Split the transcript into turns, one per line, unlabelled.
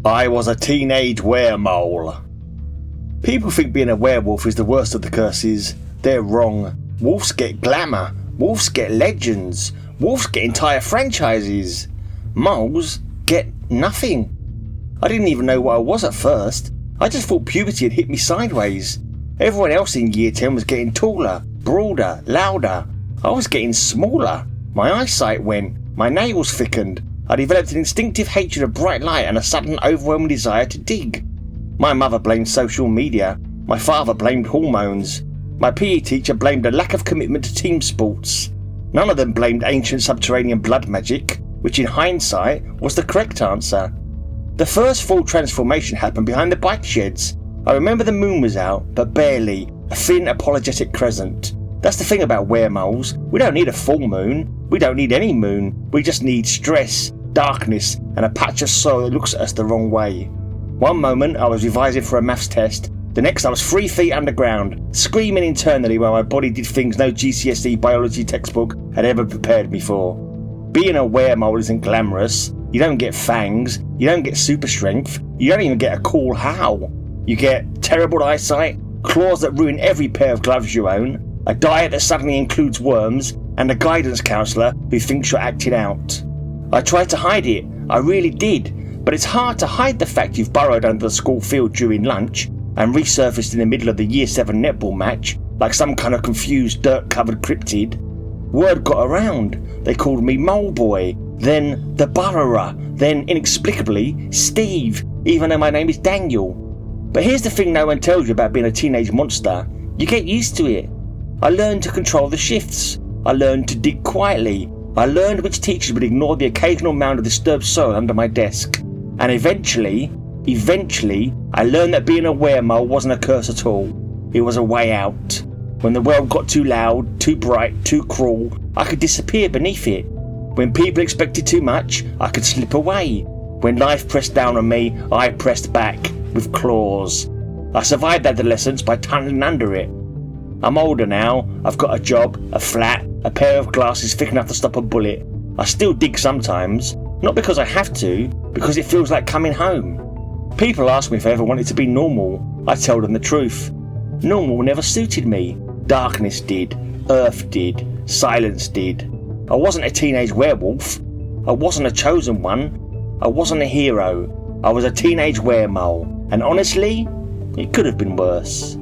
I was a teenage weremole. People think being a werewolf is the worst of the curses. They're wrong. Wolves get glamour. Wolves get legends. Wolves get entire franchises. Moles get nothing. I didn't even know what I was at first. I just thought puberty had hit me sideways. Everyone else in year 10 was getting taller, broader, louder. I was getting smaller. My eyesight went. My nails thickened. I developed an instinctive hatred of bright light and a sudden overwhelming desire to dig. My mother blamed social media. My father blamed hormones. My PE teacher blamed a lack of commitment to team sports. None of them blamed ancient subterranean blood magic, which in hindsight was the correct answer. The first full transformation happened behind the bike sheds. I remember the moon was out, but barely, a thin apologetic crescent. That's the thing about weremoles. We don't need a full moon. We don't need any moon. We just need stress, darkness, and a patch of soil that looks at us the wrong way. One moment I was revising for a maths test, the next I was 3 feet underground, screaming internally while my body did things no GCSE biology textbook had ever prepared me for. Being a weremole isn't glamorous. You don't get fangs, you don't get super strength, you don't even get a cool howl. You get terrible eyesight, claws that ruin every pair of gloves you own, a diet that suddenly includes worms, and a guidance counsellor who thinks you're acting out. I tried to hide it, I really did, but it's hard to hide the fact you've burrowed under the school field during lunch and resurfaced in the middle of the Year 7 netball match like some kind of confused dirt-covered cryptid. Word got around. They called me Mole Boy, then the Burrower, then inexplicably Steve, even though my name is Daniel. But here's the thing no one tells you about being a teenage monster. You get used to it. I learned to control the shifts. I learned to dig quietly. I learned which teachers would ignore the occasional mound of disturbed soil under my desk. And eventually, I learned that being a weremole wasn't a curse at all. It was a way out. When the world got too loud, too bright, too cruel, I could disappear beneath it. When people expected too much, I could slip away. When life pressed down on me, I pressed back with claws. I survived adolescence by tunneling under it. I'm older now. I've got a job, a flat, a pair of glasses thick enough to stop a bullet. I still dig sometimes, not because I have to, because it feels like coming home. People ask me if I ever wanted to be normal. I tell them the truth. Normal never suited me. Darkness did, earth did, silence did. I wasn't a teenage werewolf. I wasn't a chosen one. I wasn't a hero. I was a teenage weremole, and honestly, it could have been worse.